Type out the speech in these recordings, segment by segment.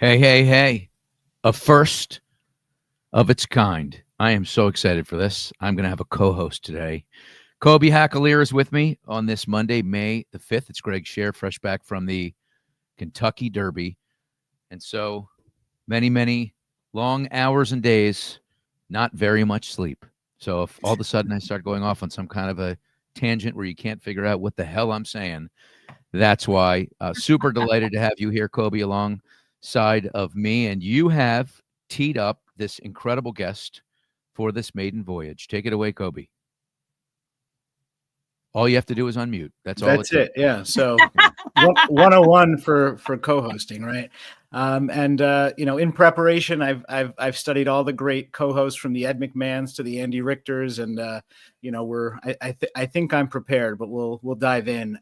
Hey, hey, hey. A first of its kind. I am so excited for this. I'm going to have a co-host today. Coby Hakalir is with me on this Monday, May the 5th. It's Greg Sher, fresh back from the Kentucky Derby. And so many long hours and days, not very much sleep. So if all of a sudden I start going off on some kind of a tangent where you can't figure out what the hell I'm saying, that's why. Super delighted to have you here, Coby, alongside of me. And you have teed up this incredible guest for this maiden voyage. Take it away, Coby. All you have to do is unmute. That's all. That's it. Yeah. So 101 for co-hosting, right? In preparation, I've studied all the great co-hosts from the Ed McMahons to the Andy Richters, and I think I'm prepared, but we'll dive in.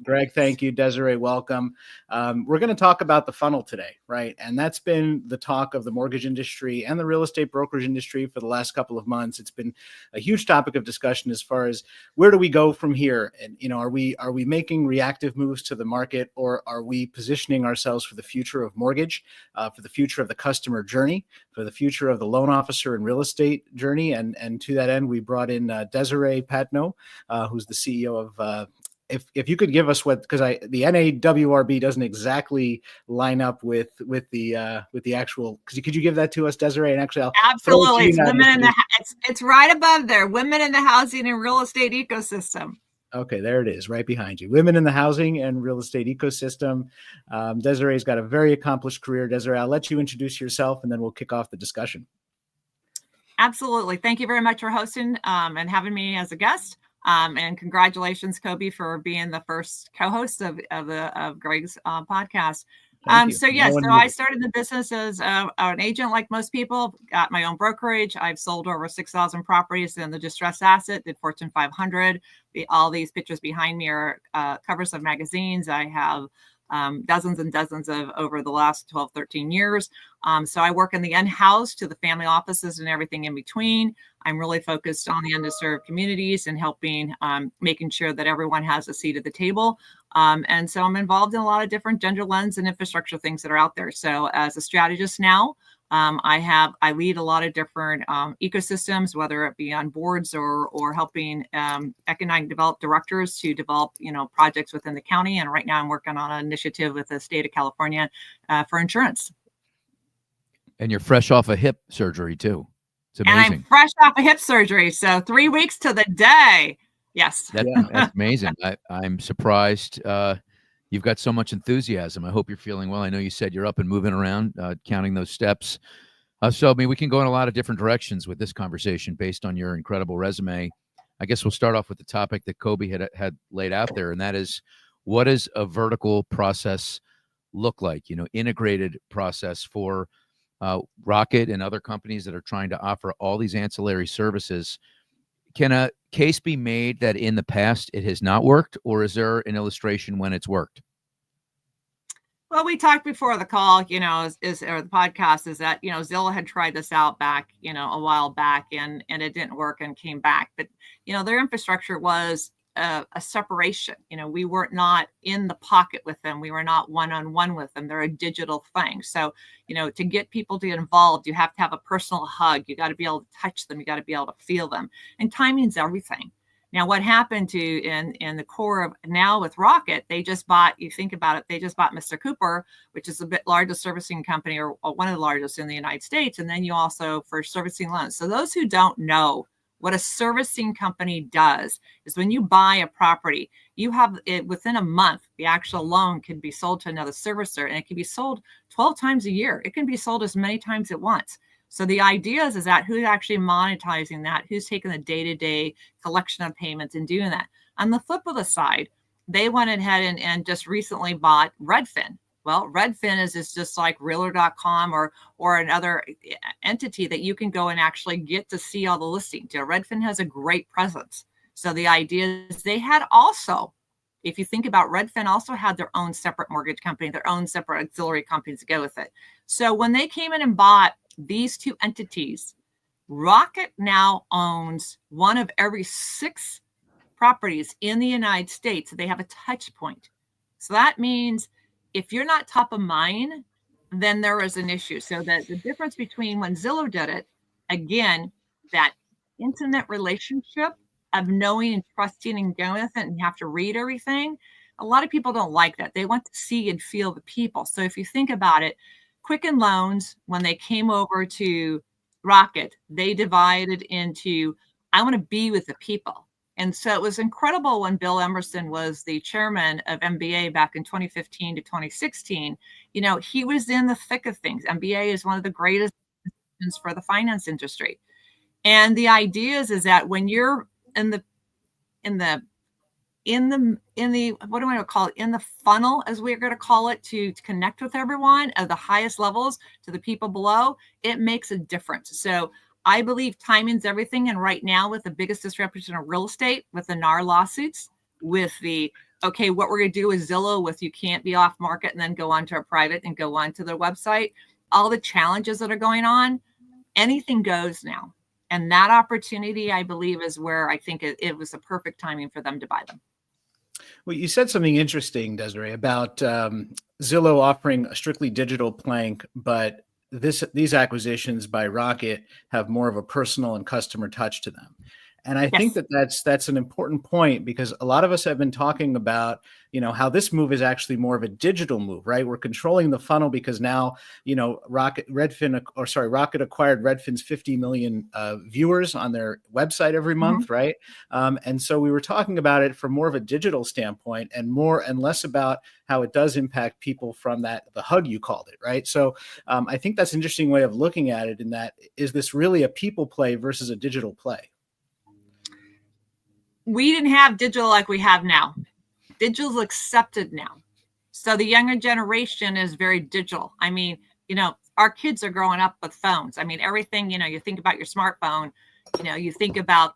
Greg, thank you. Desiree, welcome. We're going to talk about the funnel today, right? And that's been the talk of the mortgage industry and the real estate brokerage industry for the last couple of months. It's been a huge topic of discussion as far as where do we go from here? And are we making reactive moves to the market, or are we positioning ourselves for the future of mortgage, for the future of the customer journey, for the future of the loan officer and real estate journey? And to that end, we brought in Desiree Patno, who's the CEO of. If you could give us because the NAWRB doesn't exactly line up with the actual. Could you give that to us, Desiree? And actually, absolutely. It's women in it's right above there. Women in the housing and real estate ecosystem. Okay, there it is, right behind you. Women in the housing and real estate ecosystem. Desiree's got a very accomplished career. Desiree, I'll let you introduce yourself, and then we'll kick off the discussion. Absolutely. Thank you very much for hosting and having me as a guest. And congratulations, Coby, for being the first co-host of Greg's podcast. So I started the business as an agent, like most people. Got my own brokerage. I've sold over 6,000 properties in the distressed asset. Did Fortune 500. All these pictures behind me are covers of magazines. I have dozens and dozens of over the last 12, 13 years. So I work in the in-house to the family offices and everything in between. I'm really focused on the underserved communities and helping, making sure that everyone has a seat at the table. And so I'm involved in a lot of different gender lens and infrastructure things that are out there. So as a strategist now, I lead a lot of different ecosystems, whether it be on boards or helping economic develop directors to develop, projects within the county. And right now I'm working on an initiative with the state of California for insurance. And you're fresh off a hip surgery too. It's amazing. And I'm fresh off a hip surgery. So 3 weeks to the day. Yes. That's amazing. I'm surprised. You've got so much enthusiasm. I hope you're feeling well. I know you said you're up and moving around, counting those steps. We can go in a lot of different directions with this conversation based on your incredible resume. I guess we'll start off with the topic that Coby had laid out there, and that is, what does a vertical process look like? Integrated process for Rocket and other companies that are trying to offer all these ancillary services. Can a case be made that in the past it has not worked, or is there an illustration when it's worked? Well, we talked before the call, or the podcast, is that, Zillow had tried this out back, a while back, and it didn't work and came back. But, their infrastructure was a separation. We weren't not in the pocket with them. We were not one-on-one with them. They're a digital thing. So, to get people to get involved, you have to have a personal hug. You got to be able to touch them. You got to be able to feel them. And timing's everything. Now, what happened in the core of now with Rocket, they just bought, you think about it, they just bought Mr. Cooper, which is the largest servicing company or one of the largest in the United States. And then you also for servicing loans. So those who don't know, what a servicing company does is when you buy a property, you have it within a month, the actual loan can be sold to another servicer, and it can be sold 12 times a year. It can be sold as many times at once. So the idea is that who's actually monetizing that, who's taking the day-to-day collection of payments and doing that. On the flip of the side, they went ahead and just recently bought Redfin. Well, Redfin is just like Realtor.com or another entity that you can go and actually get to see all the listings. Redfin has a great presence. So the idea is they had also, if you think about Redfin, also had their own separate mortgage company, their own separate auxiliary companies to go with it. So when they came in and bought these two entities, Rocket now owns one of every 6 properties in the United States. They have a touch point. So that means if you're not top of mind, then there was an issue. So that the difference between when Zillow did it, again, that intimate relationship of knowing and trusting and going with it and you have to read everything. A lot of people don't like that. They want to see and feel the people. So if you think about it, Quicken Loans, when they came over to Rocket, they divided into, I want to be with the people. And so it was incredible when Bill Emerson was the chairman of MBA back in 2015 to 2016. You know, he was in the thick of things. MBA is one of the greatest for the finance industry. And the idea is that when you're in the what do I call it, in the funnel, as we're going to call it, to connect with everyone at the highest levels to the people below, it makes a difference. So I believe timing's everything. And right now, with the biggest disruption of real estate, with the NAR lawsuits, with the, okay, what we're going to do is Zillow with you can't be off market and then go on to a private and go on to their website, all the challenges that are going on, anything goes now. And that opportunity, I believe, is where I think it was the perfect timing for them to buy them. Well, you said something interesting, Desiree, about Zillow offering a strictly digital plank, but these acquisitions by Rocket have more of a personal and customer touch to them. And I think that that's an important point, because a lot of us have been talking about, you know, how this move is actually more of a digital move, right? We're controlling the funnel because now, you know, Rocket acquired Redfin's 50 million viewers on their website every month, right? And so we were talking about it from more of a digital standpoint and less about how it does impact people from the hug you called it, right? So I think that's an interesting way of looking at it, in that, is this really a people play versus a digital play? We didn't have digital like we have now. Digital's accepted now. So the younger generation is very digital. I mean, you know, our kids are growing up with phones. I mean, everything, you know, you think about your smartphone, you know, you think about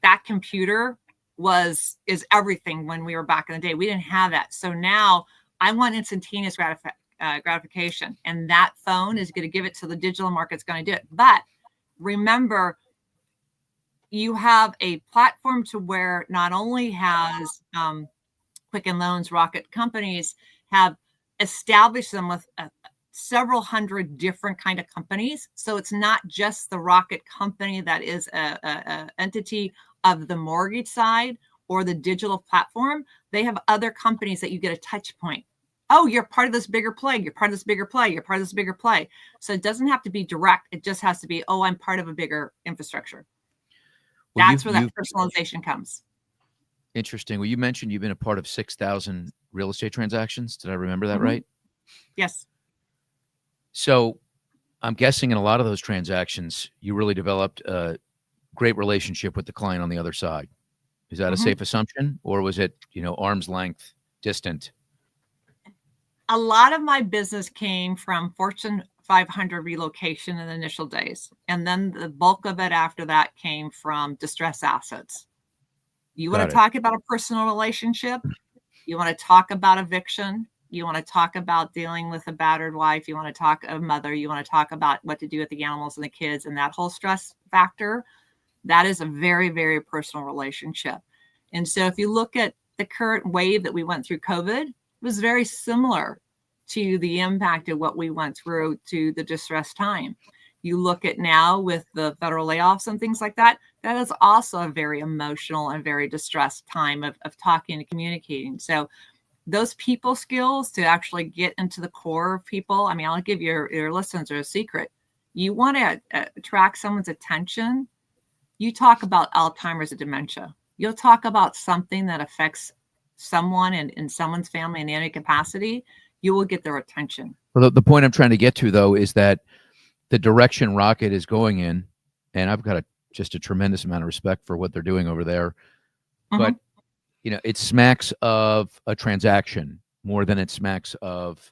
that computer is everything. When we were back in the day, we didn't have that. So now I want instantaneous gratification, and that phone is going to give it to the digital market's going to do it. But remember, you have a platform to where not only has Quicken Loans, Rocket companies have established them with several hundred different kind of companies. So it's not just the Rocket company that is a entity of the mortgage side or the digital platform. They have other companies that you get a touch point. Oh, you're part of this bigger play. You're part of this bigger play. You're part of this bigger play. So it doesn't have to be direct. It just has to be, oh, I'm part of a bigger infrastructure. Well, that's where that personalization comes. Interesting. Well, you mentioned you've been a part of 6,000 real estate transactions. Did I remember that right? Yes. So I'm guessing in a lot of those transactions, you really developed a great relationship with the client on the other side. Is that a safe assumption, or was it, you know, arm's length distant? A lot of my business came from Fortune 500 relocation in the initial days. And then the bulk of it after that came from distressed assets. You want to talk about a personal relationship? You want to talk about eviction? You want to talk about dealing with a battered wife? You want to talk a mother? You want to talk about what to do with the animals and the kids and that whole stress factor? That is a very, very personal relationship. And so if you look at the current wave that we went through COVID, it was very similar to the impact of what we went through to the distressed time. You look at now with the federal layoffs and things like that, that is also a very emotional and very distressed time of talking and communicating. So those people skills to actually get into the core of people. I mean, I'll give your listeners a secret. You want to attract someone's attention. You talk about Alzheimer's and dementia. You'll talk about something that affects someone in someone's family in any capacity. You will get their attention. Well, the point I'm trying to get to, though, is that the direction Rocket is going in, and I've got just a tremendous amount of respect for what they're doing over there, but you know, it smacks of a transaction more than it smacks of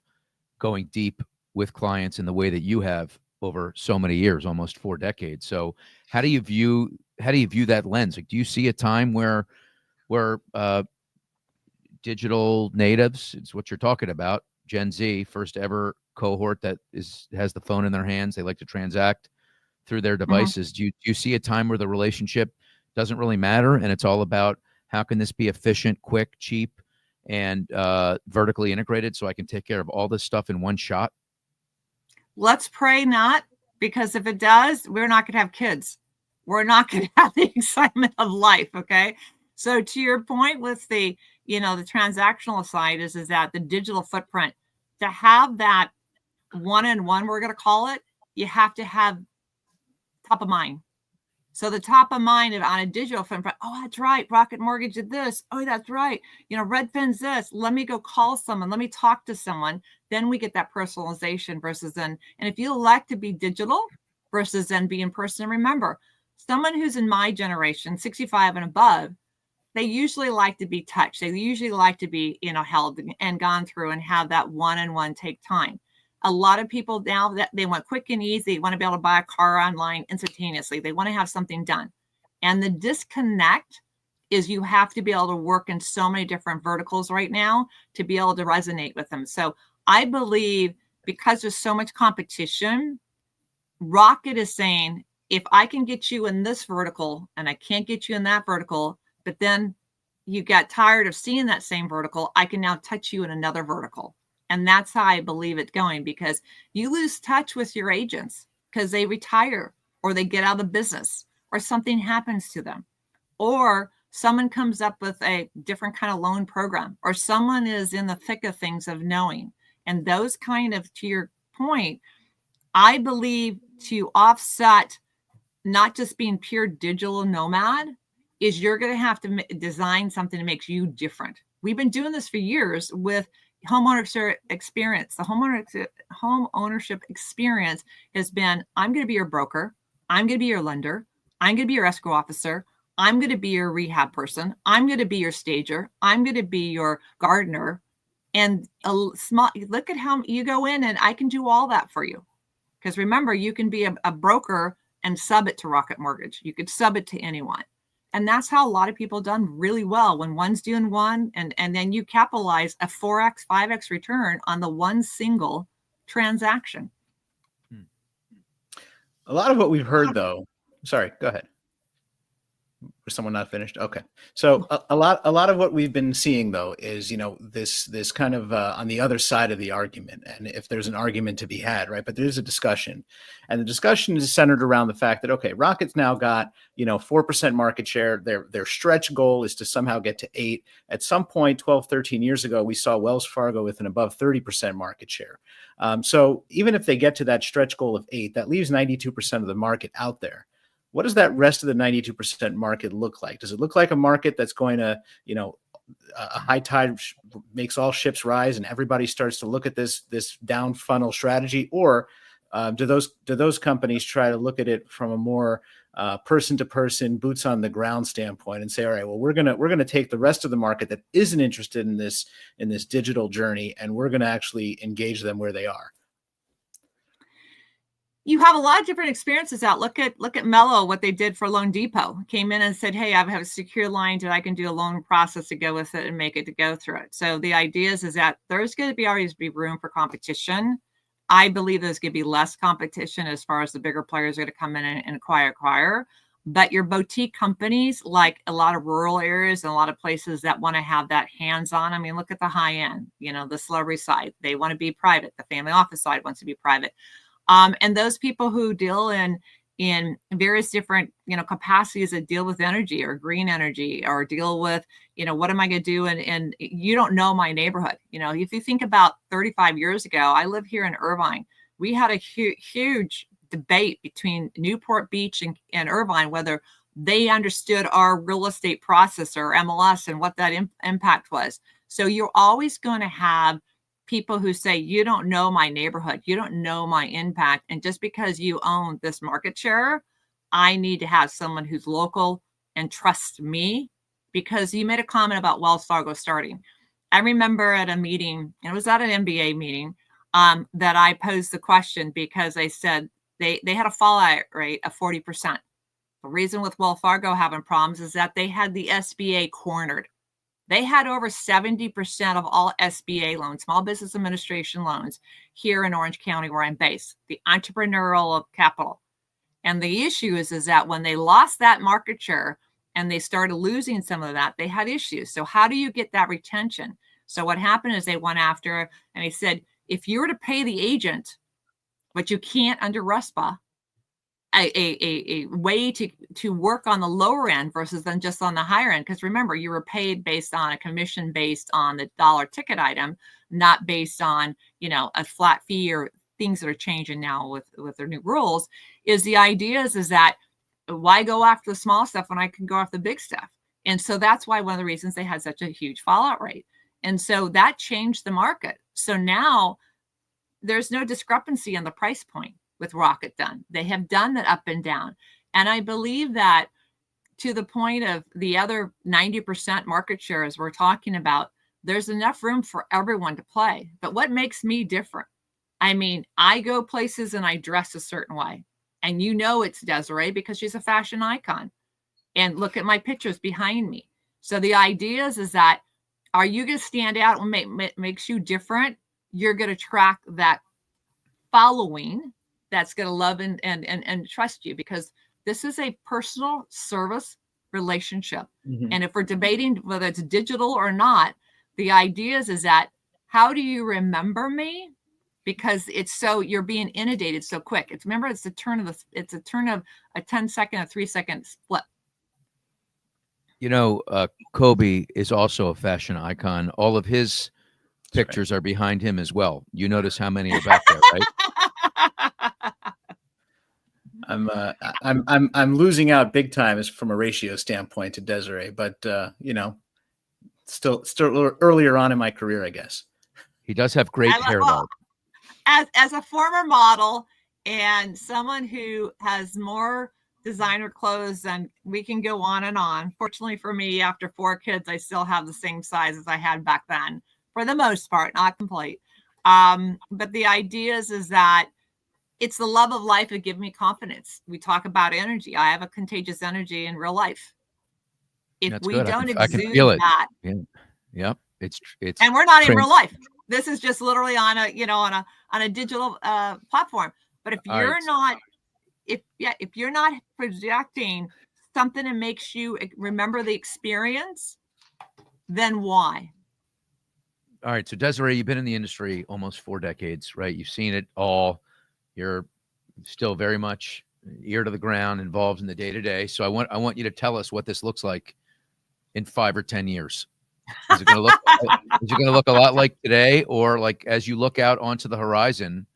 going deep with clients in the way that you have over so many years, almost 4 decades. So how do you view that lens? Like, do you see a time where digital natives, it's what you're talking about, Gen Z, first ever cohort that has the phone in their hands, they like to transact through their devices. Do you see a time where the relationship doesn't really matter and it's all about how can this be efficient, quick, cheap, and vertically integrated so I can take care of all this stuff in one shot? Let's pray not, because if it does, we're not going to have kids. We're not going to have the excitement of life. Okay. So to your point with the, the transactional side is that the digital footprint, to have that one-on-one, we're going to call it, you have to have top of mind. So the top of mind on a digital footprint, oh, that's right, Rocket Mortgage did this. Oh, that's right. Redfin's this. Let me go call someone. Let me talk to someone. Then we get that personalization versus then. And if you elect to be digital versus then be in person, remember, someone who's in my generation, 65 and above, they usually like to be touched. They usually like to be, held and gone through and have that one-on-one take time. A lot of people now that they want quick and easy, they want to be able to buy a car online instantaneously. They want to have something done. And the disconnect is you have to be able to work in so many different verticals right now to be able to resonate with them. So I believe because there's so much competition, Rocket is saying, if I can get you in this vertical and I can't get you in that vertical, but then you got tired of seeing that same vertical, I can now touch you in another vertical. And that's how I believe it going, because you lose touch with your agents because they retire or they get out of the business or something happens to them, or someone comes up with a different kind of loan program, or someone is in the thick of things of knowing. And those kind of, to your point, I believe to offset not just being pure digital nomad is you're going to have to design something that makes you different. We've been doing this for years with homeownership experience. The home ownership experience has been, I'm going to be your broker. I'm going to be your lender. I'm going to be your escrow officer. I'm going to be your rehab person. I'm going to be your stager. I'm going to be your gardener. And look at how you go in and I can do all that for you. Because remember, you can be a broker and sub it to Rocket Mortgage. You could sub it to anyone. And that's how a lot of people done really well when one's doing one and then you capitalize a 4x, 5x return on the one single transaction. A lot of what we've heard though, sorry, go ahead. Was someone not finished? Okay. So a lot of what we've been seeing though is, this kind of on the other side of the argument, and if there's an argument to be had, right? But there's a discussion, and the discussion is centered around the fact that, okay, Rocket's now got, 4% market share. Their stretch goal is to somehow get to 8. At some point, 12, 13 years ago, we saw Wells Fargo with an above 30% market share. So even if they get to that stretch goal of 8, that leaves 92% of the market out there. What does that rest of the 92% market look like? Does it look like a market that's going to, a high tide makes all ships rise and everybody starts to look at this down funnel strategy? Or do those companies try to look at it from a more person to person, boots on the ground standpoint and say, all right, well, we're gonna take the rest of the market that isn't interested in this digital journey, and we're gonna actually engage them where they are? You have a lot of different experiences out. Look at Mello, what they did for Loan Depot. Came in and said, hey, I have a secure line that I can do a loan process to go with it and make it to go through it. So the idea is that there's going to always be room for competition. I believe there's going to be less competition as far as the bigger players are going to come in and acquire. But your boutique companies, like a lot of rural areas and a lot of places that want to have that hands-on. I mean, look at the high end, the celebrity side. They want to be private. The family office side wants to be private. And those people who deal in various different, capacities that deal with energy or green energy or deal with, what am I going to do? And you don't know my neighborhood. If you think about 35 years ago, I live here in Irvine. We had a huge debate between Newport Beach and Irvine, whether they understood our real estate process or MLS and what that impact was. So you're always going to have people who say, you don't know my neighborhood, you don't know my impact. And just because you own this market share, I need to have someone who's local and trusts me. Because you made a comment about Wells Fargo starting. I remember at a meeting, it was at an MBA meeting, that I posed the question because they said they had a fallout rate of 40%. The reason with Wells Fargo having problems is that they had the SBA cornered. They had over 70% of all SBA loans, Small Business Administration loans, here in Orange County where I'm based, the entrepreneurial capital. And the issue is that when they lost that market share and they started losing some of that, they had issues. So how do you get that retention? So what happened is they went after and they said, if you were to pay the agent but you can't under RESPA a way to work on the lower end versus then just on the higher end. Because remember, you were paid based on a commission based on the dollar ticket item, not based on, a flat fee or things that are changing now with their new rules. Is the idea is that why go after the small stuff when I can go after the big stuff? And so that's why one of the reasons they had such a huge fallout rate. And so that changed the market. So now there's no discrepancy on the price point with Rocket done. They have done that up and down. And I believe that to the point of the other 90% market shares we're talking about, there's enough room for everyone to play. But what makes me different? I mean, I go places and I dress a certain way. And it's Desiree because she's a fashion icon. And look at my pictures behind me. So the idea is that, are you going to stand out and makes you different? You're going to attract that following that's going to love and trust you, because this is a personal service relationship. Mm-hmm. And if we're debating whether it's digital or not, the idea is that, how do you remember me? Because you're being inundated so quick. It's a turn of a 10-second, a 3-second flip. Coby is also a fashion icon. All of his pictures are behind him as well. You notice how many are back there, right? I'm losing out big time from a ratio standpoint to Desiree, but still earlier on in my career, I guess. He does have great hair, though. As a former model and someone who has more designer clothes, and we can go on and on. Fortunately for me, after 4 kids, I still have the same size as I had back then, for the most part, not complete. But the idea is that it's the love of life that gives me confidence. We talk about energy. I have a contagious energy in real life. If That's we good. don't I can exude feel it. that, Yep. It's and we're not in real life. This is just literally on a digital platform. But if you're not, if you're not projecting something that makes you remember the experience, then why? All right. So Desiree, you've been in the industry almost 4 decades, right? You've seen it all. You're still very much ear to the ground, involved in the day-to-day. So I want you to tell us what this looks like in 5 or 10 years. Is it going to look a lot like today, or like as you look out onto the horizon,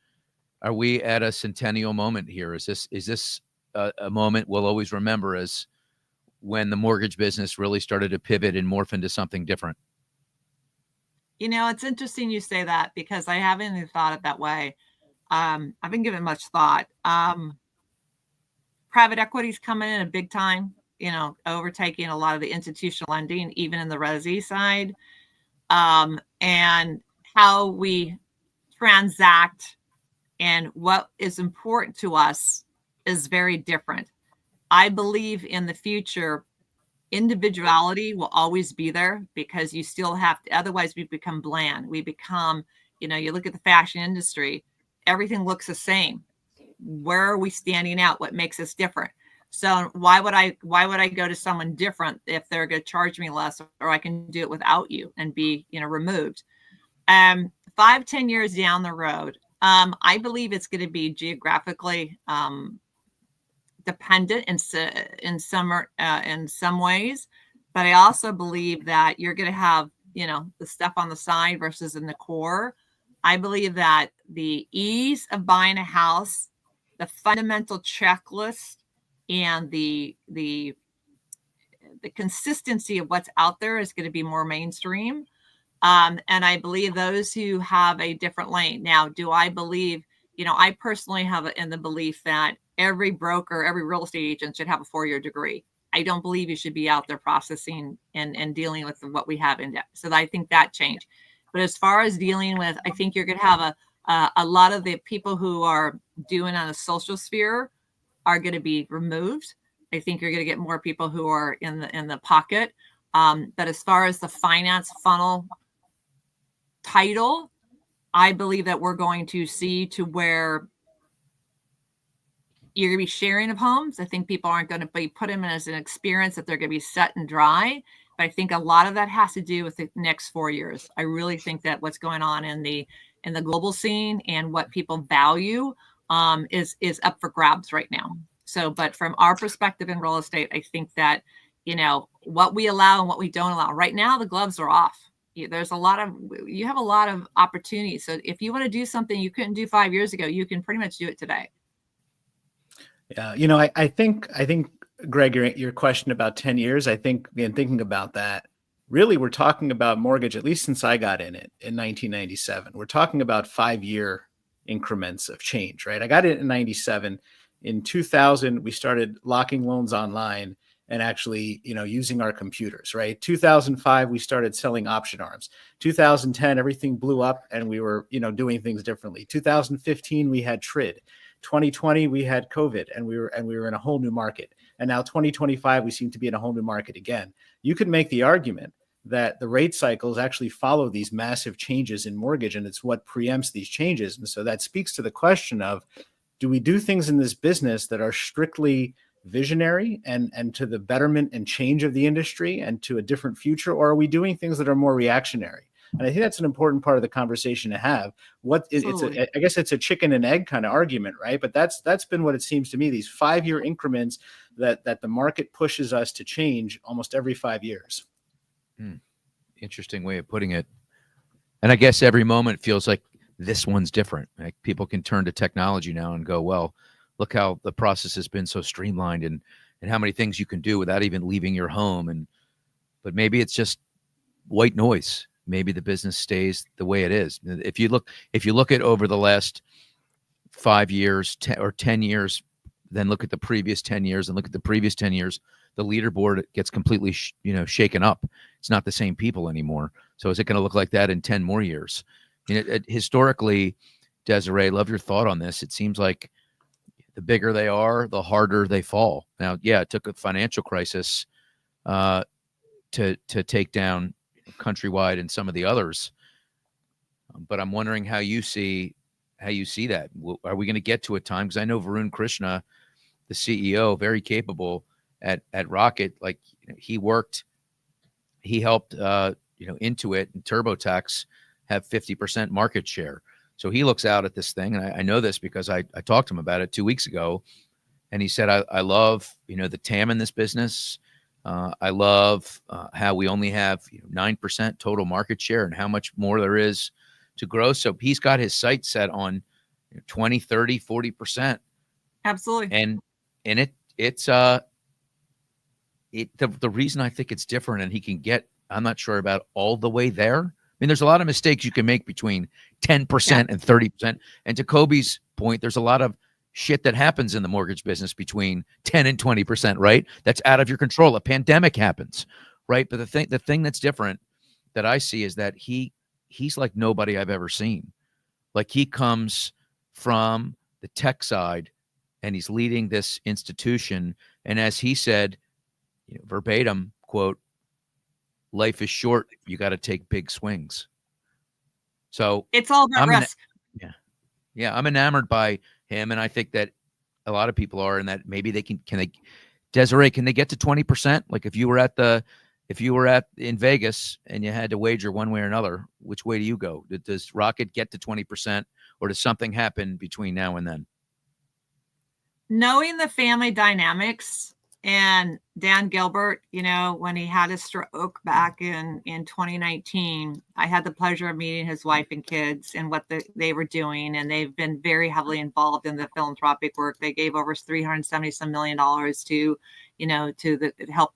are we at a centennial moment here? Is this a moment we'll always remember as when the mortgage business really started to pivot and morph into something different? It's interesting you say that, because I haven't even thought it that way. I've been giving much thought. Private equity's coming in a big time, overtaking a lot of the institutional lending, even in the resi side. And how we transact and what is important to us is very different. I believe in the future, individuality will always be there, because you still have to, otherwise we become bland. We become, you look at the fashion industry, everything looks the same. Where are we standing out? What makes us different? So why would I go to someone different if they're going to charge me less, or I can do it without you and be, removed? 5-10 years down the road, I believe it's going to be geographically dependent in some ways, but I also believe that you're going to have, the stuff on the side versus in the core. I believe that the ease of buying a house, the fundamental checklist, and the consistency of what's out there is going to be more mainstream. And I believe those who have a different lane. Now, do I believe, I personally have in the belief that every broker, every real estate agent should have a 4-year degree. I don't believe you should be out there processing and dealing with what we have in depth. So I think that changed. But as far as dealing with, I think you're going to have a lot of the people who are doing on a social sphere are going to be removed. I think you're going to get more people who are in the pocket. But as far as the finance funnel title, I believe that we're going to see to where you're going to be sharing of homes. I think people aren't going to be put them as an experience that they're going to be set and dry. But I think a lot of that has to do with the next 4 years. I really think that what's going on in the global scene and what people value is up for grabs right now. So, but from our perspective in real estate, I think that, what we allow and what we don't allow right now, the gloves are off. You have a lot of opportunities. So if you want to do something you couldn't do 5 years ago, you can pretty much do it today. Yeah. I think, Greg, your question about 10 years, I think in thinking about that, really, we're talking about mortgage, at least since I got in it in 1997. We're talking about 5-year increments of change, right? I got it in 97. In 2000, we started locking loans online and actually, using our computers, right? 2005, we started selling option arms. 2010, everything blew up and we were, doing things differently. 2015, we had TRID. 2020, we had COVID and we were in a whole new market. And now 2025, we seem to be in a whole new market again. You could make the argument that the rate cycles actually follow these massive changes in mortgage, and it's what preempts these changes. And so that speaks to the question of, do we do things in this business that are strictly visionary and to the betterment and change of the industry and to a different future, or are we doing things that are more reactionary? And I think that's an important part of the conversation to have. I guess it's a chicken and egg kind of argument, right? But that's been what it seems to me, these 5-year increments that the market pushes us to change almost every 5 years. Interesting way of putting it. And I guess every moment feels like this one's different. Like people can turn to technology now and go, well, look how the process has been so streamlined and how many things you can do without even leaving your home. But maybe it's just white noise. Maybe the business stays the way it is. If you look at over the last 5 years or 10 years, then look at the previous 10 years and look at the previous 10 years, the leaderboard gets completely, shaken up. It's not the same people anymore. So is it going to look like that in 10 more years? Historically, Desiree, love your thought on this. It seems like the bigger they are, the harder they fall. Now, yeah, it took a financial crisis to take down Countrywide and some of the others. But I'm wondering how you see that. Are we going to get to a time? Because I know Varun Krishna, the CEO, very capable at Rocket. Like he helped Intuit and TurboTax have 50% market share. So he looks out at this thing, and I know this because I talked to him about it 2 weeks ago, and he said, I love the TAM in this business. I love how we only have 9% total market share and how much more there is to grow. So he's got his sights set on 20, 30, 40%. Absolutely. And it's the reason I think it's different and he can get, I'm not sure about all the way there. I mean, there's a lot of mistakes you can make between 10% and 30%. And to Coby's point, there's a lot of shit that happens in the mortgage business between 10 and 20%, right? That's out of your control. A pandemic happens, right? But the thing that's different that I see is that he's like nobody I've ever seen. Like he comes from the tech side and he's leading this institution. And as he said, verbatim quote, life is short. You got to take big swings. So it's all about risk. Yeah. I'm enamored by him. And I think that a lot of people are, and that maybe they can they, Desiree, can they get to 20%? Like if you were in Vegas and you had to wager one way or another, which way do you go? Does Rocket get to 20% or does something happen between now and then? Knowing the family dynamics and Dan Gilbert, when he had his stroke back in 2019, I had the pleasure of meeting his wife and kids and what they were doing. And they've been very heavily involved in the philanthropic work. They gave over $370 million to help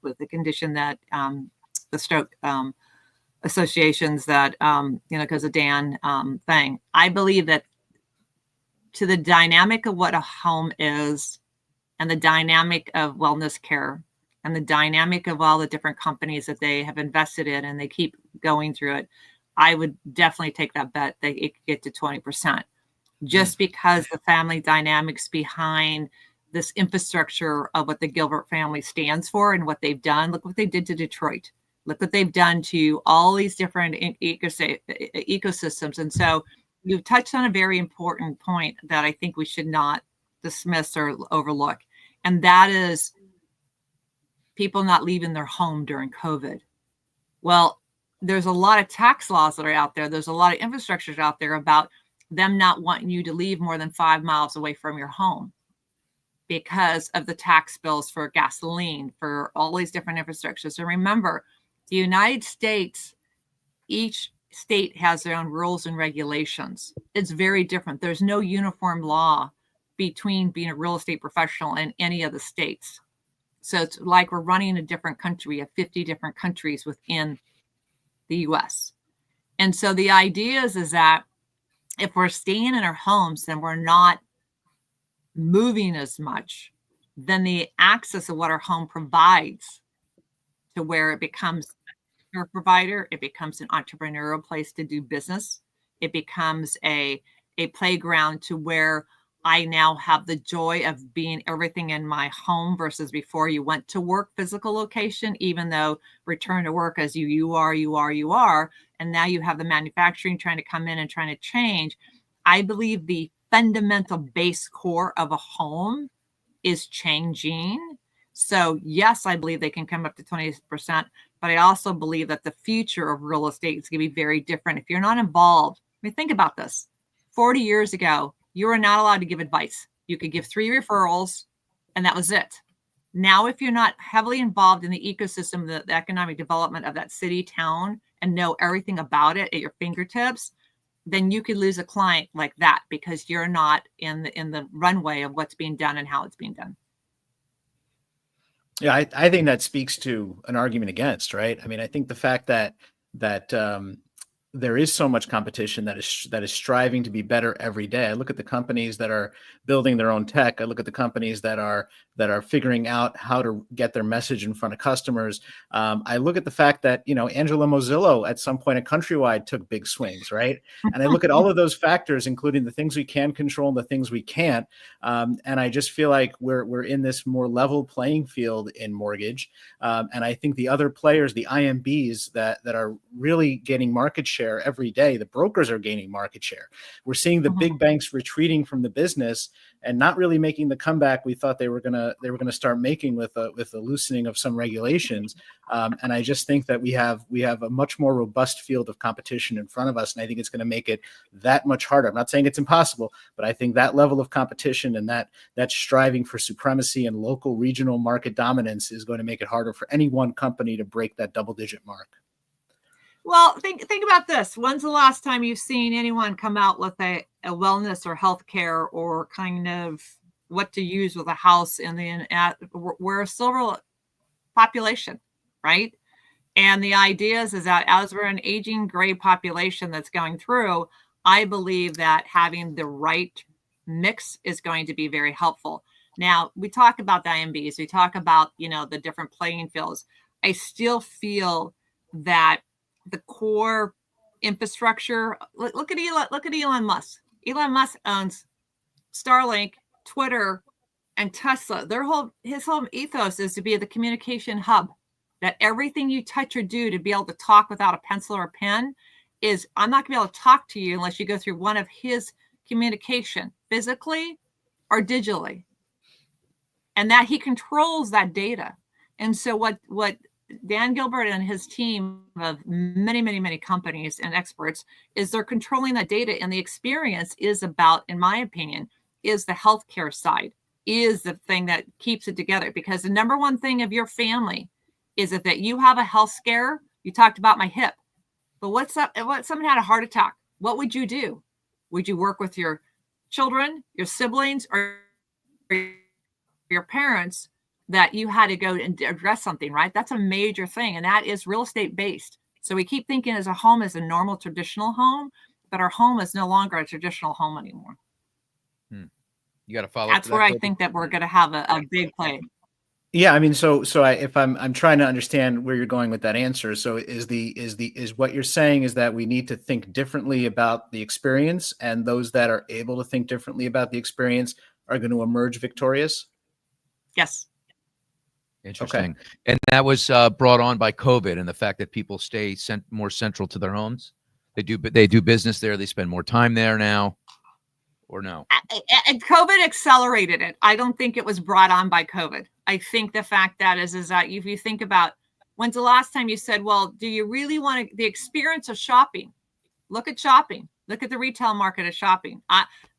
with the condition that the stroke associations that, because of Dan thing. I believe that to the dynamic of what a home is, and the dynamic of wellness care and the dynamic of all the different companies that they have invested in and they keep going through it, I would definitely take that bet that it could get to 20%. Just because the family dynamics behind this infrastructure of what the Gilbert family stands for and what they've done. Look what they did to Detroit. Look what they've done to all these different ecosystems. And so you've touched on a very important point that I think we should not dismiss or overlook. And that is people not leaving their home during COVID. Well, there's a lot of tax laws that are out there. There's a lot of infrastructures out there about them not wanting you to leave more than 5 miles away from your home because of the tax bills for gasoline, for all these different infrastructures. So remember, the United States, each state has their own rules and regulations. It's very different. There's no uniform law between being a real estate professional in any of the states. So it's like we're running a different country. We have 50 different countries within the US. And so the idea is that if we're staying in our homes, then we're not moving as much. Then the access of what our home provides to where it becomes a provider, it becomes an entrepreneurial place to do business. It becomes a playground to where I now have the joy of being everything in my home versus before you went to work physical location, even though return to work as you are. And now you have the manufacturing trying to come in and trying to change. I believe the fundamental base core of a home is changing. So yes, I believe they can come up to 20%, but I also believe that the future of real estate is going to be very different. If you're not involved, I mean, think about this. 40 years ago, you were not allowed to give advice. You could give 3 referrals and that was it. Now, if you're not heavily involved in the ecosystem, the economic development of that city, town, and know everything about it at your fingertips, then you could lose a client like that because you're not in the runway of what's being done and how it's being done. Yeah, I think that speaks to an argument against, right? I mean, I think the fact that there is so much competition that is striving to be better every day. I look at the companies that are building their own tech. I look at the companies that are figuring out how to get their message in front of customers. I look at the fact that, Angela Mozillo at some point at Countrywide took big swings, right? And I look at all of those factors, including the things we can control and the things we can't. And I just feel like we're in this more level playing field in mortgage. And I think the other players, the IMBs that are really gaining market share every day, the brokers are gaining market share. We're seeing the big banks retreating from the business and not really making the comeback we thought they were gonna start making with the loosening of some regulations. And I just think that we have a much more robust field of competition in front of us, and I think it's going to make it that much harder. I'm not saying it's impossible, but I think that level of competition and that striving for supremacy and local regional market dominance is going to make it harder for any one company to break that double-digit mark. Well, think about this. When's the last time you've seen anyone come out with a wellness or healthcare or kind of what to use with a house we're a silver population, right? And the idea is that as we're an aging gray population that's going through, I believe that having the right mix is going to be very helpful. Now, we talk about the IMBs, we talk about, the different playing fields. I still feel that the core infrastructure, look at Elon Musk. Elon Musk owns Starlink, Twitter, and Tesla. His whole ethos is to be the communication hub, that everything you touch or do to be able to talk without a pencil or a pen is, I'm not gonna be able to talk to you unless you go through one of his communication, physically or digitally. And that he controls that data. And so what Dan Gilbert and his team of many, many, many companies and experts is they're controlling that data. And the experience is about, in my opinion, is the healthcare side, is the thing that keeps it together. Because the number one thing of your family is that you have a health scare. You talked about my hip, but what someone had a heart attack? What would you do? Would you work with your children, your siblings, or your parents that you had to go and address something, right? That's a major thing. And that is real estate based. So we keep thinking as a home is a normal traditional home, but our home is no longer a traditional home anymore. You got to follow. That's where I think that we're going to have a big play. Yeah, I mean, if I'm trying to understand where you're going with that answer. So is what you're saying is that we need to think differently about the experience, and those that are able to think differently about the experience are going to emerge victorious? Yes. Interesting. Okay. And that was brought on by COVID and the fact that people stay more central to their homes. They do business there. They spend more time there now, or no? And COVID accelerated it. I don't think it was brought on by COVID. I think the fact that is that if you think about when's the last time you said, well, do you really want the experience of shopping? Look at shopping. Look at the retail market of shopping.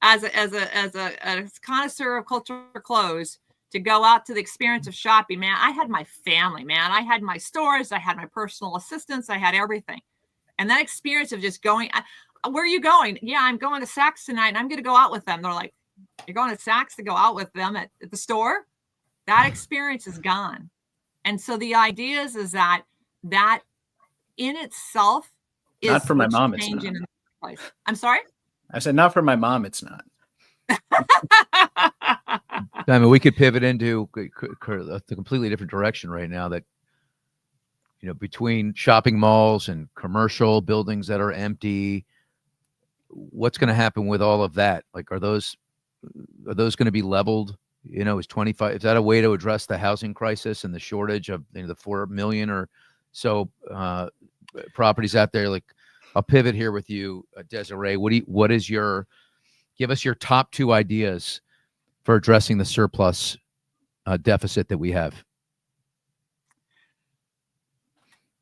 As a connoisseur of culture clothes, to go out to the experience of shopping, man, I had my family, man. I had my stores, I had my personal assistants, I had everything. And that experience of just going, where are you going? Yeah, I'm going to Saks tonight and I'm going to go out with them. They're like, you're going to Saks to go out with them at the store? That experience is gone. And so the idea is that in itself is not for my mom. It's changing not. in the place. I'm sorry? I said, not for my mom. It's not. I mean, we could pivot into a completely different direction right now that, between shopping malls and commercial buildings that are empty, what's going to happen with all of that? Like, are those going to be leveled? Is that a way to address the housing crisis and the shortage of the 4 million or so properties out there? Like, I'll pivot here with you, Desiree. Give us your top 2 ideas for addressing the surplus deficit that we have?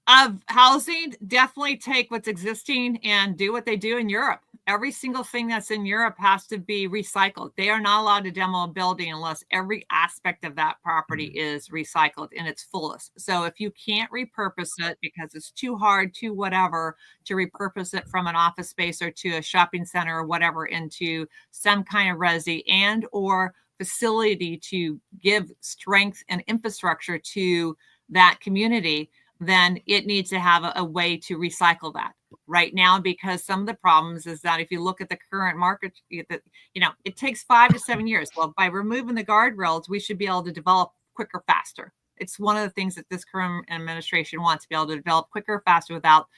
Of housing, definitely take what's existing and do what they do in Europe. Every single thing that's in Europe has to be recycled. They are not allowed to demo a building unless every aspect of that property is recycled in its fullest. So if you can't repurpose it because it's too hard, too whatever, to repurpose it from an office space or to a shopping center or whatever into some kind of resi and or facility to give strength and infrastructure to that community, then it needs to have a way to recycle that right now, because some of the problems is that if you look at the current market, it takes 5 to 7 years. Well, by removing the guardrails, we should be able to develop quicker, faster. It's one of the things that this current administration wants, to be able to develop quicker, faster without,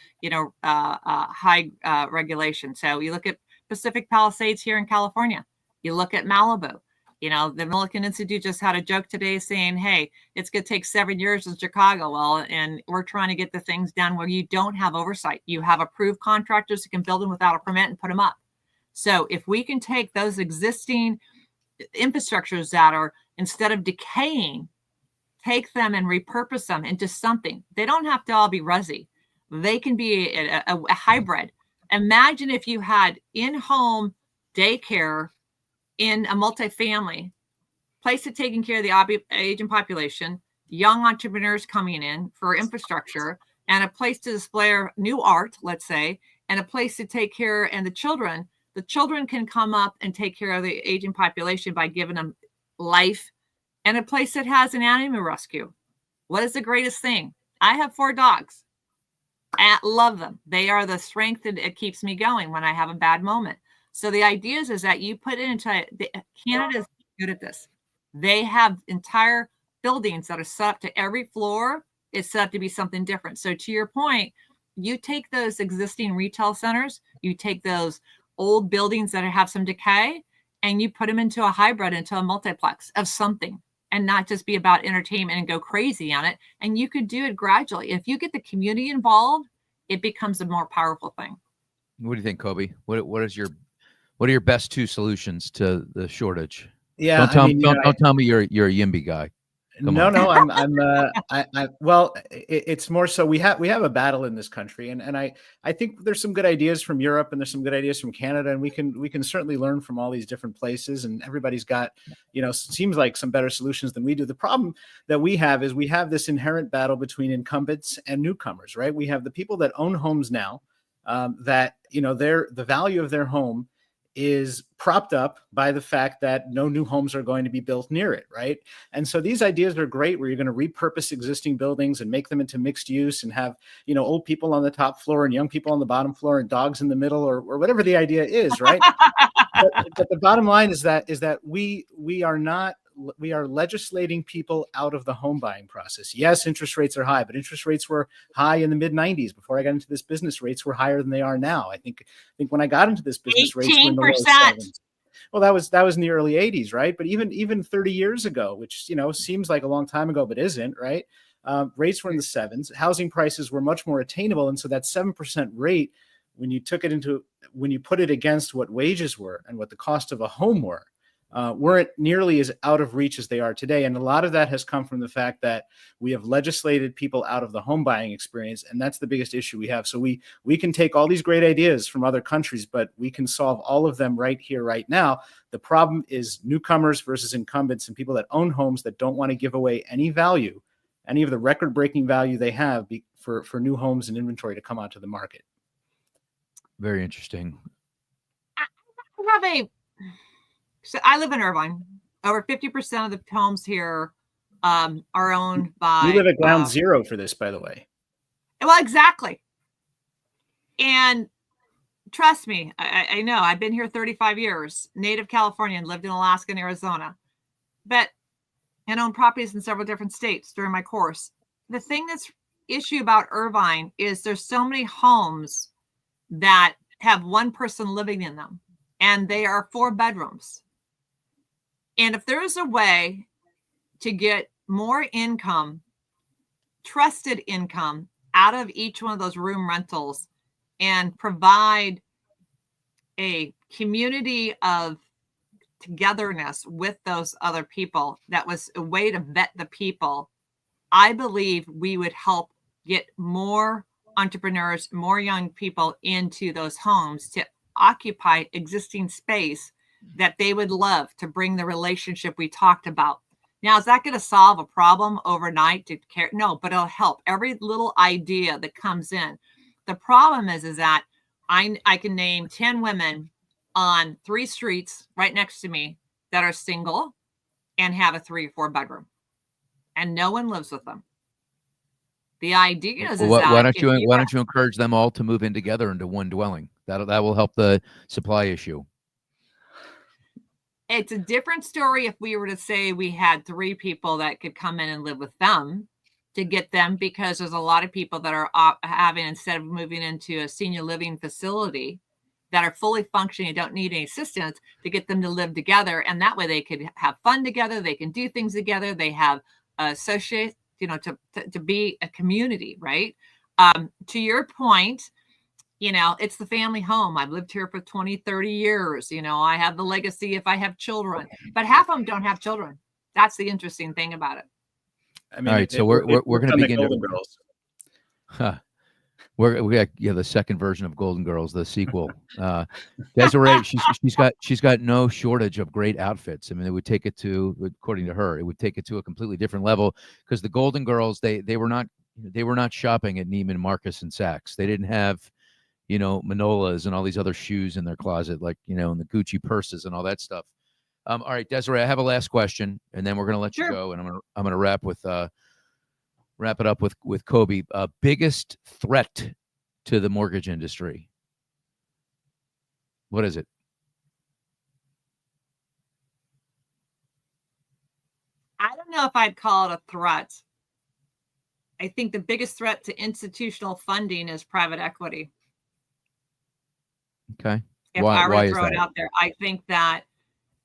high regulation. So you look at Pacific Palisades here in California, you look at Malibu. The Millikan Institute just had a joke today saying, hey, it's going to take 7 years in Chicago. Well, and we're trying to get the things done where you don't have oversight. You have approved contractors who can build them without a permit and put them up. So if we can take those existing infrastructures that are, instead of decaying, take them and repurpose them into something. They don't have to all be resi. They can be a hybrid. Imagine if you had in-home daycare in a multifamily place to taking care of the aging population, young entrepreneurs coming in for infrastructure, and a place to display new art, let's say, and a place to take care, and the children can come up and take care of the aging population by giving them life, and a place that has an animal rescue. What is the greatest thing? I have 4 dogs. I love them. They are the strength that it keeps me going when I have a bad moment. So the idea is that you put it into Canada is good at this. They have entire buildings that are set up to every floor is set up to be something different. So to your point, you take those existing retail centers, you take those old buildings that have some decay, and you put them into a hybrid, into a multiplex of something, and not just be about entertainment and go crazy on it. And you could do it gradually. If you get the community involved, it becomes a more powerful thing. What do you think, Coby? What are your best 2 solutions to the shortage? Yeah, don't tell me you're a YIMBY guy. No, well, it's more so we have a battle in this country, and I think there's some good ideas from Europe and there's some good ideas from Canada, and we can certainly learn from all these different places, and everybody's got, seems like some better solutions than we do. The problem that we have is we have this inherent battle between incumbents and newcomers, right? We have the people that own homes now, that, the value of their home is propped up by the fact that no new homes are going to be built near it, right? And so these ideas are great, where you're going to repurpose existing buildings and make them into mixed use and have, old people on the top floor and young people on the bottom floor and dogs in the middle, or whatever the idea is, right? but the bottom line is that we are legislating people out of the home buying process. Yes, interest rates are high, but interest rates were high in the mid 90s. Before I got into this business, rates were higher than they are now. I think when I got into this business, 18%. Rates were in the low 7s. Well, that was in the early 80s, right? But even 30 years ago, which seems like a long time ago, but isn't, right? Rates were in the 7s. Housing prices were much more attainable, and so that 7% rate, when you put it against what wages were and what the cost of a home were, weren't nearly as out of reach as they are today. And a lot of that has come from the fact that we have legislated people out of the home buying experience. And that's the biggest issue we have. So we can take all these great ideas from other countries, but we can solve all of them right here, right now. The problem is newcomers versus incumbents and people that own homes that don't want to give away any value, any of the record-breaking value they have for new homes and inventory to come onto the market. Very interesting. So I live in Irvine. Over 50% of the homes here are owned by. You live at ground zero for this, by the way. Well, exactly. And trust me, I know I've been here 35 years, native Californian, lived in Alaska and Arizona, and owned properties in several different states during my course. The thing that's issue about Irvine is there's so many homes that have one person living in them, and they are 4 bedrooms. And if there is a way to get more income, trusted income out of each one of those room rentals and provide a community of togetherness with those other people, that was a way to vet the people, I believe we would help get more entrepreneurs, more young people into those homes to occupy existing space that they would love, to bring the relationship we talked about. Now, is that going to solve a problem overnight? No, but it'll help. Every little idea that comes in. The problem is that I can name 10 women on 3 streets right next to me that are single and have a 3 or 4 bedroom, and no one lives with them. The idea is, why don't you encourage them all to move in together into one dwelling? That will help the supply issue. It's a different story if we were to say we had 3 people that could come in and live with them, to get them, because there's a lot of people that are having, instead of moving into a senior living facility, that are fully functioning and don't need any assistance, to get them to live together. And that way they could have fun together. They can do things together. They have associates, to be a community, right? To your point, it's the family home. I've lived here for 20, 30 years. I have the legacy if I have children, but half of them don't have children. That's the interesting thing about it. I mean, all right, so we're going to begin Golden Girls. We got the second version of Golden Girls, the sequel. Desiree, she's got no shortage of great outfits. I mean, it would take it to, according to her, it would take it to a completely different level, because the Golden Girls, they were not shopping at Neiman Marcus and Saks. They didn't have Manolas and all these other shoes in their closet, like and the Gucci purses and all that stuff. All right, Desiree, I have a last question, and then we're going to let you go, and I'm going to wrap it up with Coby. Biggest threat to the mortgage industry. What is it? I don't know if I'd call it a threat. I think the biggest threat to institutional funding is private equity. Okay. If I were to throw it out there, I think that,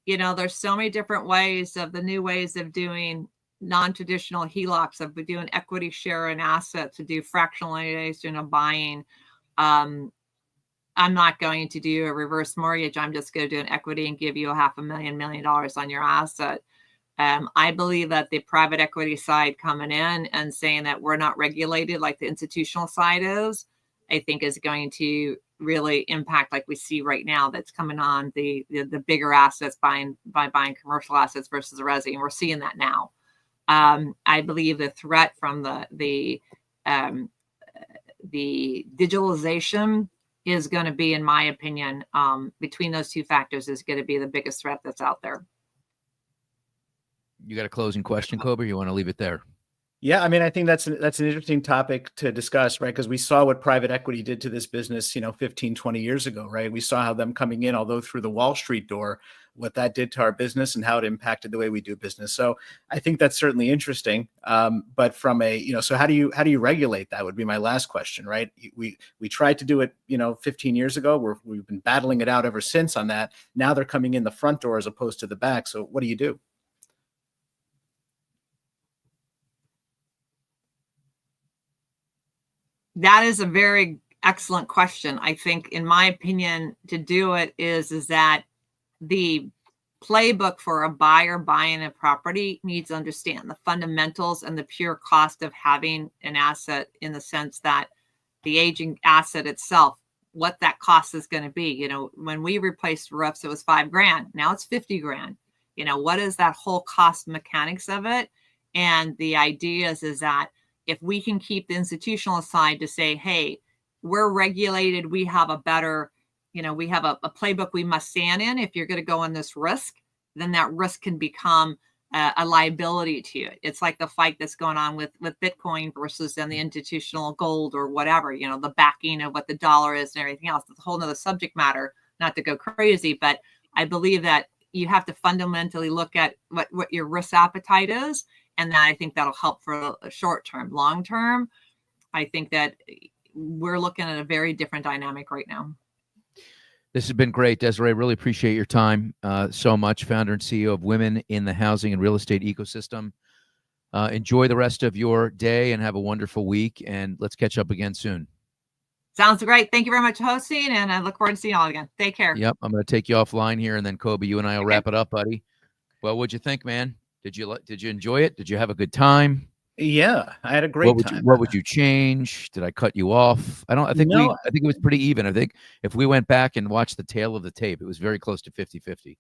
there's so many different ways, of the new ways of doing non-traditional HELOCs, of doing equity share and assets, to do fractionalization of buying. I'm not going to do a reverse mortgage. I'm just going to do an equity and give you $500,000, $1 million on your asset. I believe that the private equity side coming in and saying that we're not regulated like the institutional side is, I think is going to really impact, like we see right now, that's coming on the bigger assets buying commercial assets versus the resi, and we're seeing that now. I believe the threat from the digitalization is going to be, in my opinion, between those 2 factors, is going to be the biggest threat that's out there. You got a closing question, Coby, or you want to leave it there? Yeah, I mean, I think that's an interesting topic to discuss, right? Because we saw what private equity did to this business, 15, 20 years ago, right? We saw how them coming in, although through the Wall Street door, what that did to our business and how it impacted the way we do business. So I think that's certainly interesting. But from so how do you regulate that would be my last question, right? We tried to do it, 15 years ago. We've been battling it out ever since on that. Now they're coming in the front door as opposed to the back. So what do you do? That is a very excellent question. I think, in my opinion, to do it is that the playbook for a buyer buying a property needs to understand the fundamentals and the pure cost of having an asset, in the sense that the aging asset itself, what that cost is going to be. You know, when we replaced roofs, it was $5,000. Now it's $50,000. You know, what is that whole cost mechanics of it? And the idea is that if we can keep the institutional side to say, hey, we're regulated, we have a better, you know, we have a playbook we must stand in. If you're going to go on this risk, then that risk can become a liability to you. It's like the fight that's going on with Bitcoin versus then the institutional gold or whatever, you know, the backing of what the dollar is and everything else. It's a whole nother subject matter, not to go crazy, but I believe that you have to fundamentally look at what your risk appetite is. And that, I think that'll help for a short term. Long term, I think that we're looking at a very different dynamic right now. This has been great, Desiree. Really appreciate your time so much. Founder and CEO of Women in the Housing and Real Estate Ecosystem. Enjoy the rest of your day and have a wonderful week. And let's catch up again soon. Sounds great. Thank you very much for hosting, and I look forward to seeing you all again. Take care. Yep, I'm going to take you offline here, and then Coby, you and I will wrap it up, buddy. Well, what'd you think, man? Did you enjoy it? Did you have a good time? Yeah, I had a great time. What would you change? Did I cut you off? I think it was pretty even. I think if we went back and watched the tail of the tape, it was very close to 50-50.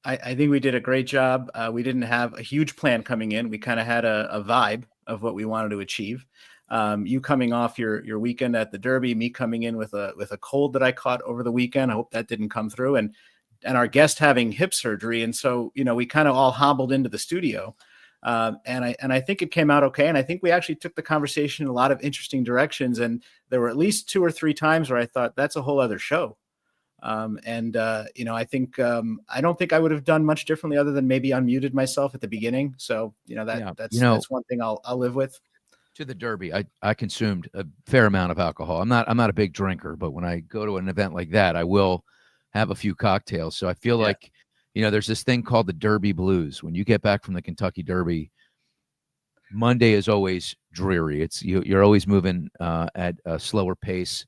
I think we did a great job. We didn't have a huge plan coming in. We kind of had a vibe of what we wanted to achieve. You coming off your weekend at the Derby, me coming in with a cold that I caught over the weekend. I hope that didn't come through. And our guest having hip surgery. And so, you know, we kind of all hobbled into the studio. And I think it came out okay. And I think we actually took the conversation in a lot of interesting directions. And there were at least 2 or 3 times where I thought that's a whole other show. You know, I think I don't think I would have done much differently other than maybe unmuted myself at the beginning. So, you know, that's one thing I'll live with. To the Derby, I consumed a fair amount of alcohol. I'm not a big drinker, but when I go to an event like that, I will have a few cocktails. So I feel like, you know, there's this thing called the Derby blues. When you get back from the Kentucky Derby, Monday is always dreary. It's you're always moving at a slower pace.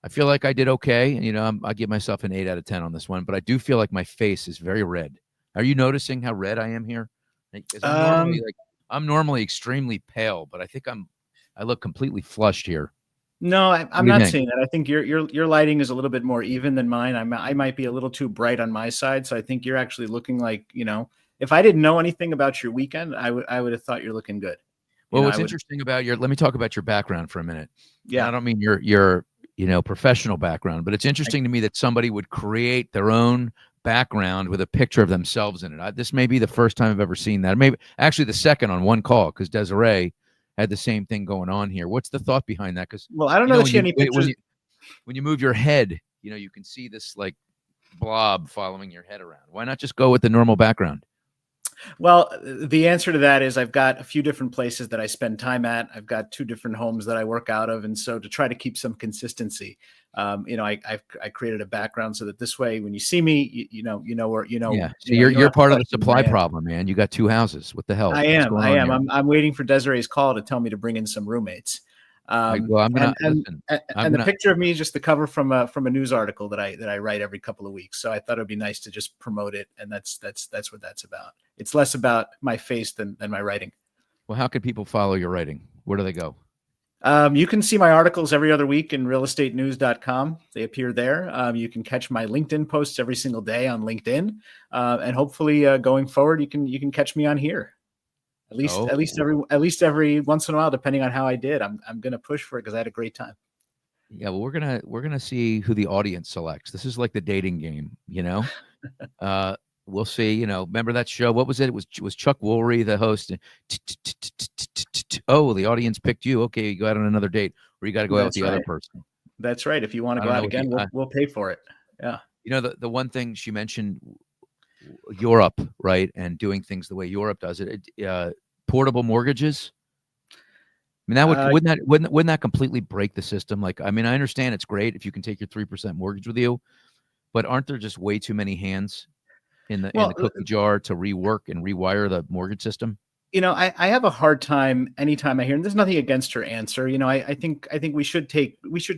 I feel like I did okay. You know, I give myself an 8 out of 10 on this one, but I do feel like my face is very red. Are you noticing how red I am here? I'm normally extremely pale, but I think I look completely flushed here. No, I'm not saying that. I think your lighting is a little bit more even than mine. I might be a little too bright on my side, so I think you're actually looking like, you know, if I didn't know anything about your weekend, I would have thought you're looking good. Well, what's interesting about let me talk about your background for a minute. Yeah, and I don't mean your professional background, but it's interesting to me that somebody would create their own background with a picture of themselves in it. This may be the first time I've ever seen that. Maybe actually the second on one call, because Desiree had the same thing going on here. What's the thought behind that? Because I don't know that she had any pictures. When you move your head, you know, you can see this like blob following your head around. Why not just go with the normal background? Well, the answer to that is I've got a few different places that I spend time at. I've got 2 different homes that I work out of. And so to try to keep some consistency, you know, I created a background so that this way, when you see me, you know where, you know. Yeah. So you're part of the supply problem, man. You got 2 houses. What the hell? I am. I'm waiting for Desiree's call to tell me to bring in some roommates. The picture of me is just the cover from a news article that I write every couple of weeks. So I thought it'd be nice to just promote it, and that's what that's about. It's less about my face than my writing. Well, how can people follow your writing? Where do they go? You can see my articles every other week in realestatenews.com. They appear there. You can catch my LinkedIn posts every single day on LinkedIn, and hopefully going forward, you can catch me on here. At least every once in a while, depending on how I did. I'm going to push for it because I had a great time. Yeah, well, we're gonna see who the audience selects. This is like the dating game, you know. We'll see. You know, remember that show? What was it? It was Chuck Woolery, the host. Oh, the audience picked you. Okay, you go out on another date, or you got to go out with the other person. That's right. If you want to go out again, we'll pay for it. Yeah. You know, the one thing she mentioned, Europe, right, and doing things the way Europe does it. Portable mortgages. I mean, that wouldn't that completely break the system? Like, I mean, I understand it's great if you can take your 3% mortgage with you, but aren't there just way too many hands in the cookie jar to rework and rewire the mortgage system? I have a hard time anytime I hear, and there's nothing against her answer. I think we should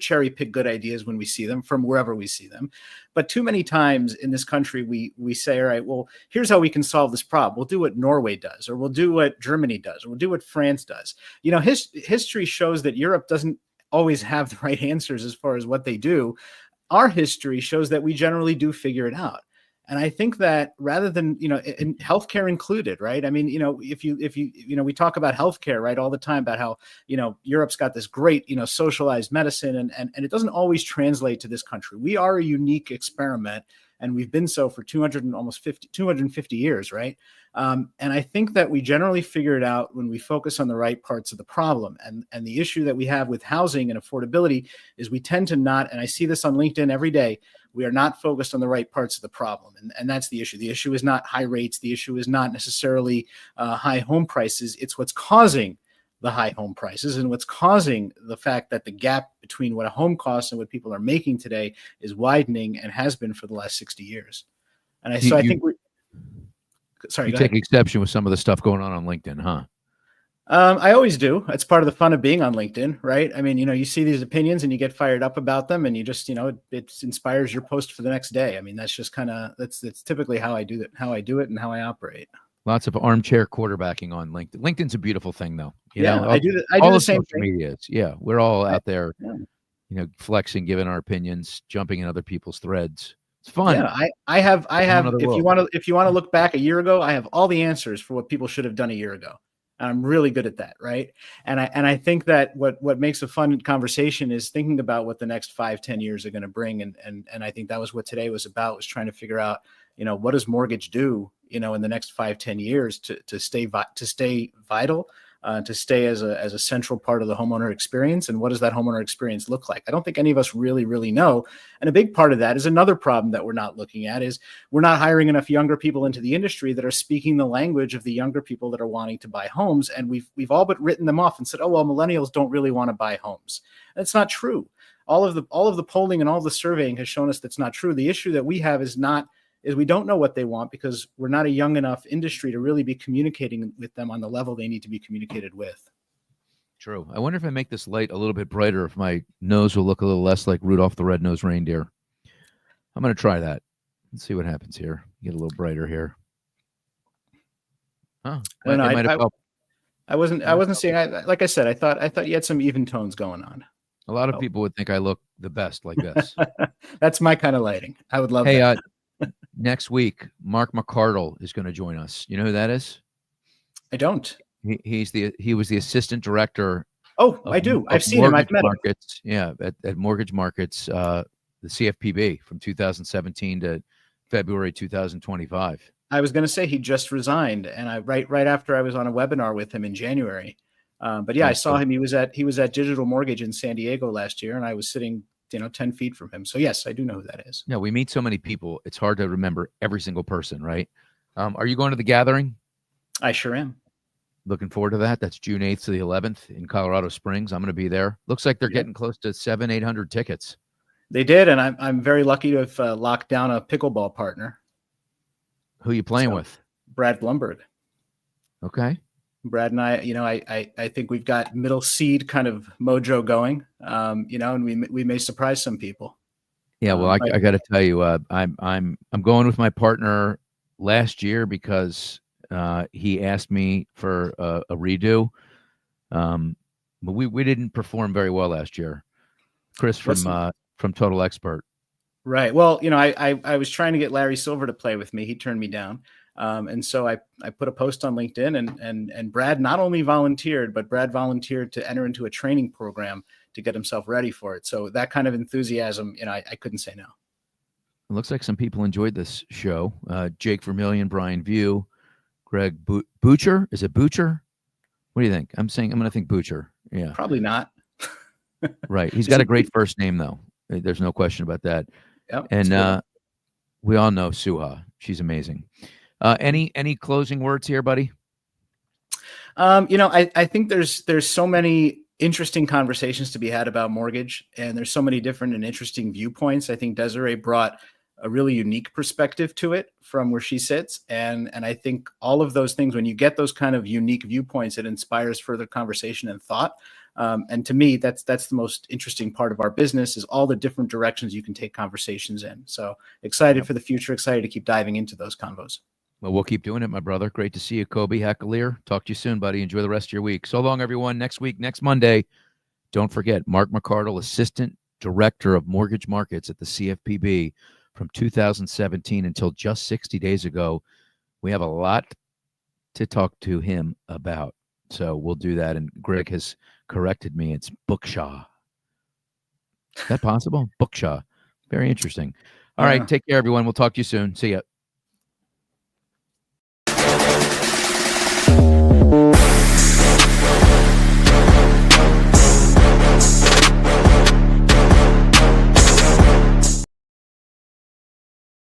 cherry pick good ideas when we see them from wherever we see them. But too many times in this country, we say, all right, well, here's how we can solve this problem. We'll do what Norway does, or we'll do what Germany does, or we'll do what France does. History shows that Europe doesn't always have the right answers as far as what they do. Our history shows that we generally do figure it out. And I think that rather than, in healthcare included, right? I mean, if you, we talk about healthcare, right, all the time about how, Europe's got this great, socialized medicine, and it doesn't always translate to this country. We are a unique experiment, and we've been so for 250 years, right? And I think that we generally figure it out when we focus on the right parts of the problem. And the issue that we have with housing and affordability is we tend to not, and I see this on LinkedIn every day, we are not focused on the right parts of the problem. And that's the issue. The issue is not high rates. The issue is not necessarily high home prices. It's what's causing the high home prices and what's causing the fact that the gap between what a home costs and what people are making today is widening and has been for the last 60 years. And I think sorry, you take exception with some of the stuff going on LinkedIn, huh? I always do. It's part of the fun of being on LinkedIn, right? I mean, you see these opinions and you get fired up about them, and you just, it inspires your post for the next day. I mean, that's just that's typically how I do it, and how I operate. Lots of armchair quarterbacking on LinkedIn. LinkedIn's a beautiful thing, though. I do the same social thing. Media is, we're all out there, flexing, giving our opinions, jumping in other people's threads. It's fun. Yeah, I have. If you want to look back a year ago, I have all the answers for what people should have done a year ago. And I'm really good at that, right? And I think that what makes a fun conversation is thinking about what the next 5-10 years are going to bring. And I think that was what today was about, was trying to figure out, what does mortgage do, in the next 5-10 years to stay vital, to stay as a central part of the homeowner experience. And what does that homeowner experience look like? I don't think any of us really know. And a big part of that is another problem that we're not looking at is we're not hiring enough younger people into the industry that are speaking the language of the younger people that are wanting to buy homes. And we've all but written them off and said, oh, well, millennials don't really want to buy homes. That's not true. All of the polling and all the surveying has shown us that's not true. The issue that we have is we don't know what they want because we're not a young enough industry to really be communicating with them on the level they need to be communicated with. True. I wonder if I make this light a little bit brighter, if my nose will look a little less like Rudolph the Red-Nosed Reindeer. I'm going to try that. Let's see what happens here. Get a little brighter here. Huh. I wasn't seeing, like I said, I thought you had some even tones going on. A lot of people would think I look the best like this. That's my kind of lighting. I would love that. Next week, Mark McCardle is going to join us. You know who that is? I don't. He was the assistant director. Oh, I do. I've seen him. I've met him. Yeah, at Mortgage Markets, the CFPB from 2017 to February 2025. I was going to say he just resigned, and right after I was on a webinar with him in January. But yeah, I saw him. He was at Digital Mortgage in San Diego last year, and I was sitting 10 feet from him. So yes, I do know who that is. Yeah, we meet so many people. It's hard to remember every single person, right? Are you going to the gathering? I sure am. Looking forward to that. That's June 8th to the 11th in Colorado Springs. I'm going to be there. Looks like they're getting close to 700-800 tickets. They did, and I'm very lucky to have locked down a pickleball partner. Who are you playing with? Brad Blumberg. Okay. Brad and I think we've got middle seed kind of mojo going, and we may surprise some people. Yeah, well, I got to tell you, I'm going with my partner last year because he asked me for a redo, but we didn't perform very well last year. Chris from Total Expert. Right. Well, I was trying to get Larry Silver to play with me. He turned me down. And so I put a post on LinkedIn and Brad not only volunteered, but Brad volunteered to enter into a training program to get himself ready for it. So that kind of enthusiasm, I couldn't say no. It looks like some people enjoyed this show. Jake Vermillion, Brian View, Greg Butcher. Is it Butcher? What do you think? I'm going to think Butcher. Yeah. Probably not. Right. He's got a great first name, though. There's no question about that. Yep, and we all know Suha. She's amazing. Any closing words here, buddy? I think there's so many interesting conversations to be had about mortgage, and there's so many different and interesting viewpoints. I think Desiree brought a really unique perspective to it from where she sits. And I think all of those things, when you get those kind of unique viewpoints, it inspires further conversation and thought. And to me, that's the most interesting part of our business, is all the different directions you can take conversations in. So excited for the future, excited to keep diving into those convos. Well, we'll keep doing it, my brother. Great to see you, Coby Hakalir. Talk to you soon, buddy. Enjoy the rest of your week. So long, everyone. Next week, next Monday, don't forget, Mark McCardle, Assistant Director of Mortgage Markets at the CFPB from 2017 until just 60 days ago. We have a lot to talk to him about. So we'll do that. And Greg has corrected me. It's Bookshaw. Is that possible? Bookshaw. Very interesting. All right. Take care, everyone. We'll talk to you soon. See ya.